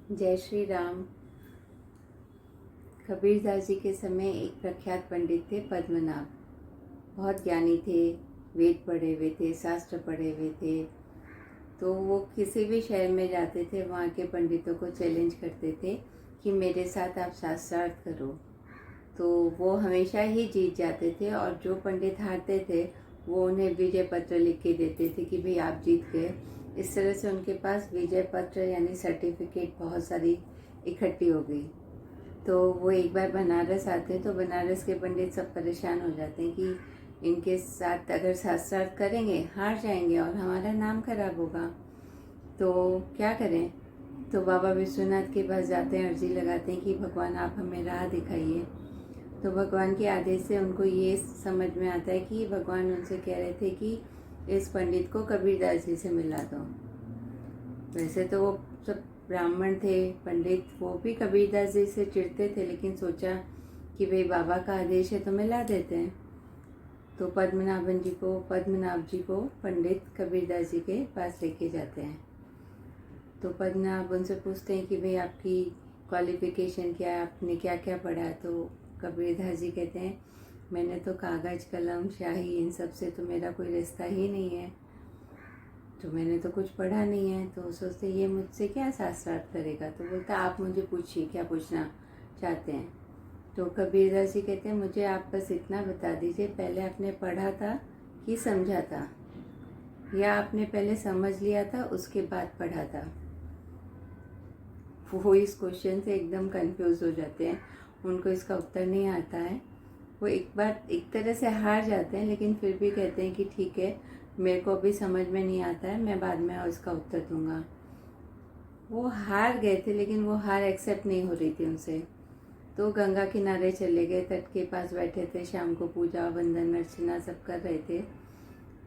जय श्री राम। कबीरदास जी के समय एक प्रख्यात पंडित थे पद्मनाभ। बहुत ज्ञानी थे, वेद पढ़े हुए थे, शास्त्र पढ़े हुए थे। तो वो किसी भी शहर में जाते थे, वहाँ के पंडितों को चैलेंज करते थे कि मेरे साथ आप शास्त्रार्थ करो। तो वो हमेशा ही जीत जाते थे और जो पंडित हारते थे वो उन्हें विजय पत्र लिख के देते थे कि भाई आप जीत गए। इस तरह से उनके पास विजय पत्र यानी सर्टिफिकेट बहुत सारी इकट्ठी हो गई। तो वो एक बार बनारस आते तो बनारस के पंडित सब परेशान हो जाते हैं कि इनके साथ अगर शास्त्रार्थ करेंगे हार जाएंगे और हमारा नाम खराब होगा, तो क्या करें। तो बाबा विश्वनाथ के पास जाते हैं, अर्जी लगाते हैं कि भगवान आप हमें राह दिखाइए। तो भगवान के आदेश से उनको ये समझ में आता है कि भगवान उनसे कह रहे थे कि इस पंडित को कबीरदास जी से मिला दो। वैसे तो वो सब ब्राह्मण थे, पंडित, वो भी कबीरदास जी से चिढ़ते थे, लेकिन सोचा कि भाई बाबा का आदेश है तो मिला देते हैं। तो पद्मनाभ जी को पंडित कबीरदास जी के पास लेके जाते हैं। तो पद्मनाभ उनसे पूछते हैं कि भाई आपकी क्वालिफिकेशन क्या है, आपने क्या क्या पढ़ा है। तो कबीरदास जी कहते हैं मैंने तो कागज कलम स्याही इन सब से तो मेरा कोई रिश्ता ही नहीं है, तो मैंने तो कुछ पढ़ा नहीं है। तो सोचते ये मुझसे क्या शास्त्रार्थ करेगा। तो बोलता आप मुझे पूछिए क्या पूछना चाहते हैं। तो कबीरदास जी कहते हैं मुझे आप बस इतना बता दीजिए, पहले आपने पढ़ा था कि समझा था, या आपने पहले समझ लिया था उसके बाद पढ़ा था। वो इस क्वेश्चन से एकदम कंफ्यूज हो जाते हैं, उनको इसका उत्तर नहीं आता है। वो एक बार एक तरह से हार जाते हैं, लेकिन फिर भी कहते हैं कि ठीक है, मेरे को अभी समझ में नहीं आता है, मैं बाद में इसका उत्तर दूंगा। वो हार गए थे, लेकिन वो हार एक्सेप्ट नहीं हो रही थी उनसे। तो गंगा किनारे चले गए, तट के पास बैठे थे, शाम को पूजा वंदन अर्चना सब कर रहे थे।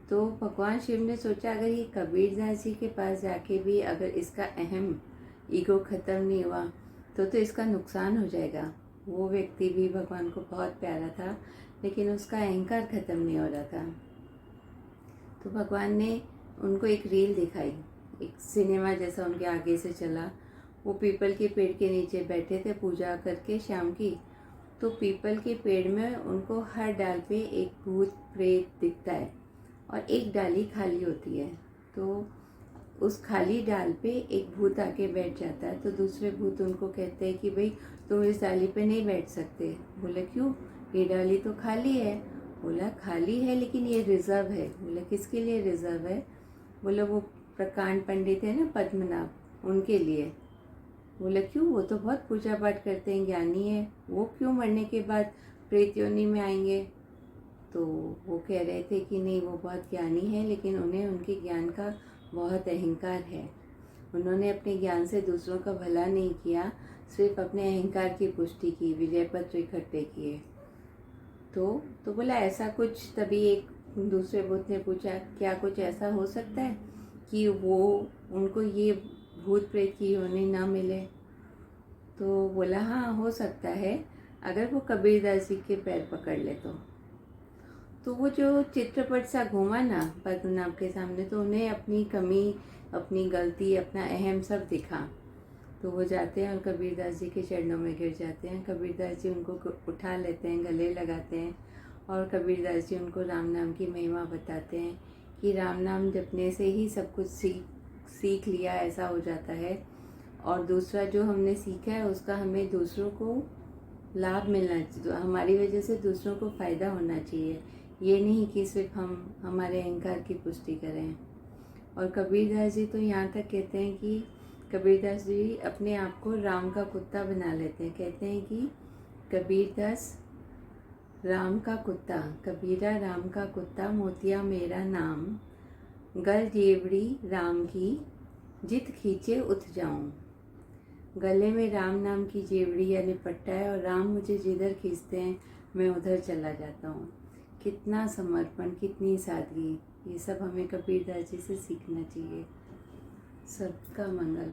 तो भगवान शिव ने सोचा अगर ये कबीरदास जी के पास जाके भी अगर इसका अहम ईगो ख़त्म नहीं हुआ तो इसका नुकसान हो जाएगा। वो व्यक्ति भी भगवान को बहुत प्यारा था, लेकिन उसका अहंकार ख़त्म नहीं हो रहा था। तो भगवान ने उनको एक रील दिखाई, एक सिनेमा जैसा उनके आगे से चला। वो पीपल के पेड़ के नीचे बैठे थे पूजा करके शाम की। तो पीपल के पेड़ में उनको हर डाल पे एक भूत प्रेत दिखता है और एक डाली खाली होती है। तो उस खाली डाल पे एक भूत आके बैठ जाता है। तो दूसरे भूत उनको कहते हैं कि भाई तुम इस डाली पे नहीं बैठ सकते। बोले क्यों, ये डाली तो खाली है। बोला खाली है लेकिन ये रिजर्व है। बोले किसके लिए रिजर्व है। बोले वो प्रकांड पंडित है ना पद्मनाभ, उनके लिए। बोले क्यों, वो तो बहुत पूजा पाठ करते हैं, ज्ञानी है, वो क्यों मरने के बाद प्रेत योनि में आएंगे। तो वो कह रहे थे कि नहीं, वो बहुत ज्ञानी है, लेकिन उन्हें उनके ज्ञान का बहुत अहंकार है। उन्होंने अपने ज्ञान से दूसरों का भला नहीं किया, सिर्फ अपने अहंकार की पुष्टि की, विजय पत्र इकट्ठे किए। तो बोला ऐसा कुछ। तभी एक दूसरे भूत ने पूछा क्या कुछ ऐसा हो सकता है कि वो उनको ये भूत प्रेत की योनि ना मिले। तो बोला हाँ हो सकता है, अगर वो कबीरदास जी के पैर पकड़ ले तो वो जो चित्रपट सा घूमा ना पद्मनाभ के सामने, तो उन्हें अपनी कमी, अपनी गलती, अपना अहम सब दिखा। तो वो जाते हैं और कबीरदास जी के चरणों में गिर जाते हैं। कबीरदास जी उनको उठा लेते हैं, गले लगाते हैं और कबीरदास जी उनको राम नाम की महिमा बताते हैं कि राम नाम जपने से ही सब कुछ सीख लिया ऐसा हो जाता है। और दूसरा जो हमने सीखा है उसका हमें दूसरों को लाभ मिलना चाहिए, हमारी वजह से दूसरों को फ़ायदा होना चाहिए, ये नहीं कि सिर्फ हम हमारे अहंकार की पुष्टि करें। और कबीरदास जी तो यहाँ तक कहते हैं कि कबीरदास जी अपने आप को राम का कुत्ता बना लेते हैं। कहते हैं कि कबीरदास राम का कुत्ता, कबीरा राम का कुत्ता, मोतिया मेरा नाम, गल जेवड़ी राम की, जित खींचे उठ जाऊं। गले में राम नाम की जेवड़ी यानी पट्टा है और राम मुझे जिधर खींचते हैं मैं उधर चला जाता हूँ। कितना समर्पण, कितनी सादगी, ये सब हमें कबीरदास जी से सीखना चाहिए। सबका मंगल।